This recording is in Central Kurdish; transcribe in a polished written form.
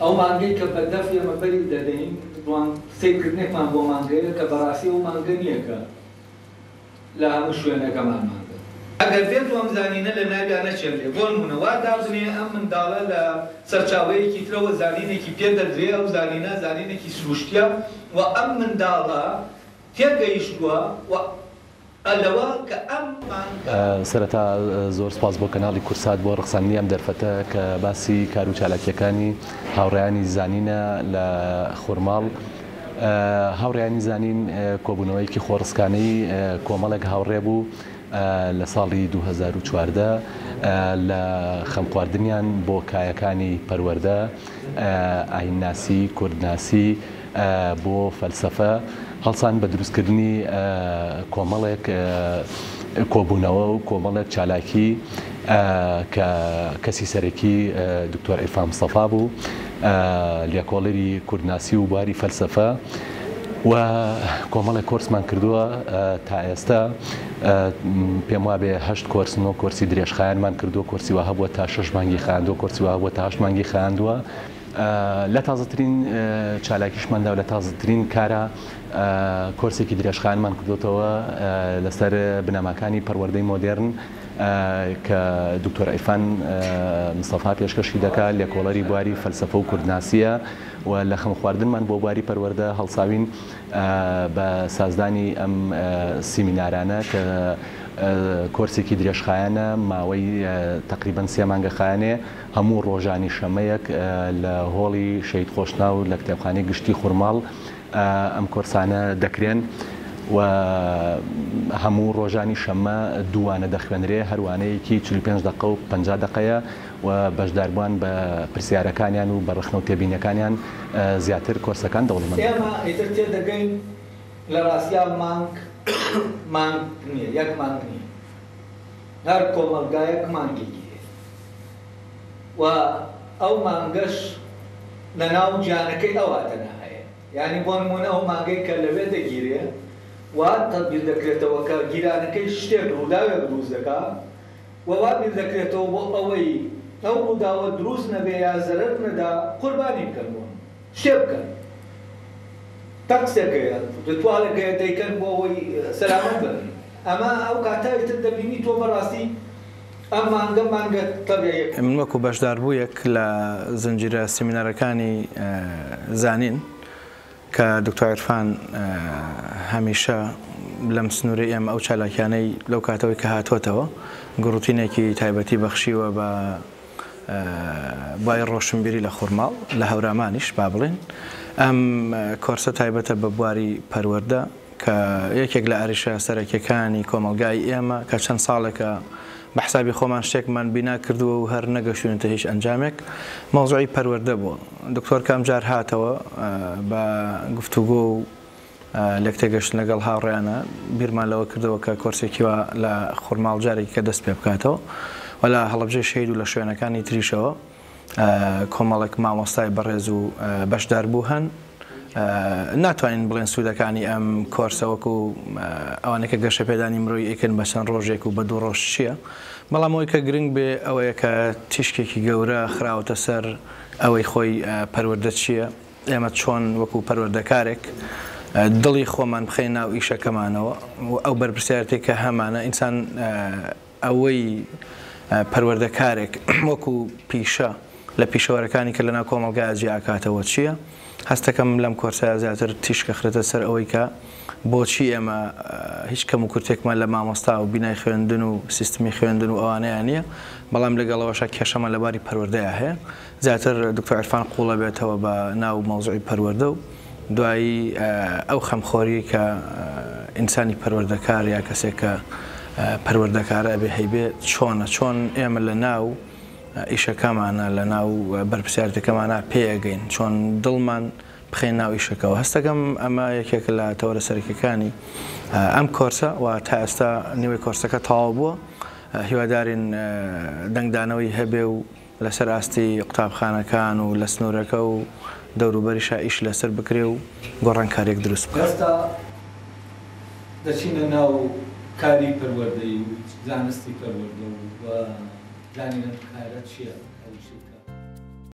ئەو مانگەی کە بەدەف ئێمە بەری دەدەین سیرکردنێکمان بۆ مانگەیە کە بەڕاستی ئەو مانگە نییە کە لە هەموو شوێنەکەمان مانگە. ئەگەر بێت ئەم زانینە لە ناویان نەچێتێ بۆ نمونە وا دابنێ ئەم منداڵە لە سەرچاوەیەکی ترەوە زانینێکی پێ دەدرێ ئەو زانینە زانینێکی سروشتیە و ئەم منداڵە تێگەیشتووە و ئەلەوە کە ئەم سەرەتا زۆر سپاس بۆ کەناڵی کورسات بۆ ڕخساندنی ئەم دەرفەتە کە باسی کار و چالاکیەکانی هاوڕێیانی زانینە لە خورماڵ. هاوڕێیانی زانین کۆبوونەوەیەکی خۆڕسکانەی کۆمەڵێک هاوڕێ بوو لە ساڵی 2014 لە خەمخواردنیان بۆ کایەکانی پەروەردە، ئاینناسی، کوردناسی، بۆ فەلسەفە هەڵسان بە دروستکردنی کۆمەڵێک کۆبوونەوە و کۆمەڵێک چالاکی کە کەسی سەرەکی دکتۆر عیرفان مستەفا بوو، لێکۆڵەری کوردناسی و بواری فەلسەفە و کۆمەڵێک کۆرسمان کردووە تا ئێستا. پێم وابێ 8 کۆرس 9 کۆرسی درێژخایانمان کردووە، کۆرسی وا هەبووە تا 6 مانگی خاندووە، کۆرسی وا هەبووە تا 8 مانگی خاندووە. لە تازەترین چالاکیشماندا و لە تازەترین کارە کۆرسێکی درێژخایانمان کردوتەوە لەسەر بنەماکانی پەروەردەی مۆدێرن کە دکتۆر عیرفان مستەفا پێشکەشی دەکات، لێکۆڵەری بواری فەلسەفە و کوردناسیە و لە خەمخواردنمان بۆ بواری پەروەردە هەڵساوین بە سازدانی ئەم سیمینارانە کە کۆرسێکی درێژخایانە ماوەی تقریبەن 3 مانگە خایانێ، هەموو ڕۆژانی شەمەیەک لە هۆڵی شەید خۆشنا و لە کتێبخانەی گشتی خورماڵ ئەم کۆرسانە دەکرێن و هەموو ڕۆژانی شەمە دووانە دەخوێنرێ، هەروانەیەکی 45 دقە و 50 دقەیە و بەشداربووان بە پرسیارەکانیان و بە ڕخنە و تێبینەکانیان زیاتر کۆرسەکان دەوڵەمەند. ئێمە ئیتر تێدەگەین لە ڕاستیا مانگ نییە، یەک مانگ نییە، هەر کۆمەلگایەک مانگێکی هەیە و ئەو مانگەش لە ناو گیانەکەی ئەواتەنە هەیە. یعنی بۆ نمونە ئەو مانگەی کە لەوێ دەگیرێ وا تەطبیق دەکرێتەوە کە گیرانەکەی شتێک ڕووداوێک دروست دەکات و وا بیر دەکرێتەوە بۆ ئەوەی ئەو ڕووداوە دروست نەبێ یا زەرەر نەدا قوربانی بکەن بۆن شتێ بکەن. تەقسێکەیە توالێکەیە دەیکەن بۆ ئەوەی سەلامەت بن. ئەمە ئەو کاتایتر دەبینی تۆ بەڕاستی ئەم مانگە تەبیعیەک. من وەکو بەشدار بوویەک لە زنجیرە سیمینارەکانی زانین کە دکتۆر عیرفان هەمیشە لەم سنووری ئێمە ئەو چالاکیانەی لەو کاتەوەی کە هاتووەتەوە گروتینێکی تایبەتی بەخشیوە بە بای ڕۆشنبیری لە خورماڵ لە هەورامانیش با بڵێن. ئەم کۆرسە تایبەتە بە بواری پەروەردە کە یەکێک لە ئاریشە سەرەکیەکانی کۆمەلگای ئێمە کە چەند ساڵێکە بە حسابی خۆمان شتێکمان بینا کردووە و هەر نەگەشتوونەتە هیچ ئەنجامێک مەوزوعی پەروەردە بووە. دکتۆر کام جار هاتەوە بە گفتوگۆ و لە تێگەشت لەگەڵ هاوڕێیانە بیرمان لەوە کردەوە کە کۆرسێکی وە لە خورماڵ جارێکی کە دەست پێ بکاتەوە و لە هەڵەبجەی شەید و لە شوێنەکانی تریشەوە کۆمەڵێک مامۆستای بەڕێز و بەشدار بوو هەن. ناتوانین بڵێن سوودەکانی ئەم کۆرسە وەکو ئەوانەکە گەشە پێدانی مرۆی ئیکن بە چەند ڕۆژێک و بە 2 ڕۆژ چییە، بەڵام ئەوەی کە گرنگ بێ ئەوەیە کە تیشکێکی گەورە خراوەتە سەر ئەوەی خۆی پەروەردە چییە، ئێمە چۆن وەکو پەروەردەکارێک دڵی خۆمان بخەین ناو ئیشەکەمانەوە و ئەو بەرپرسیارەتی کە هەمانە ئینسان ئەوەی پەروەردەکارێک وەکو پیشە لە پیشەوەرەکانی کە لەناو کۆمەلگای ئاجی ئاکاتەوە چییە. هەستەکەم لەم کۆرسە زیاتر تیشکە خرێتە سەر ئەوەی کە بۆچی ئێمە هیچ کەم و کورتێکمان لە مامۆستا و بینای خوێندن و سیستمی خوێندن و ئەوانەیە نییە، بەڵام لەگەڵەوەشە کێشەمە لەباری پەروەردەیە هەیە. زیاتر دکتۆر عیرفان قوڵە بێتەوە بە ناو مەوزوعی پەروەردە و دوایی ئەو خەمخۆری کە ئینسانی پەروەردەکار یا کەسێک کە پەروەردەکارە ئەبێ هەیبێ چۆن ئێمە لە ناو ئیشەکەمانە لە ناو بەرپرسیارەتەکەمانە پێگەین، چۆن دڵمان بخێن ناو ئیشەکەەوە. هەستەکەم ئەمە یەکێک لە تەوەرە سەرەکیەکانی ئەم کۆرسە و تا ئێستا نیوەی کۆرسەکە تەواو بووە. هیوادارین دەنگدانەوەی هەبێ و لەسەر ئاستی قوتابخانەکان و لە سنوورەکە و دەوروبەریشە ئیش لەسەر بکرێ و گۆڕانکاریێک دروست بکە. ئێستا دەچینە ناو کاری پەروەردەی و زانستی پەروەردە و زانینە کارە چییە؟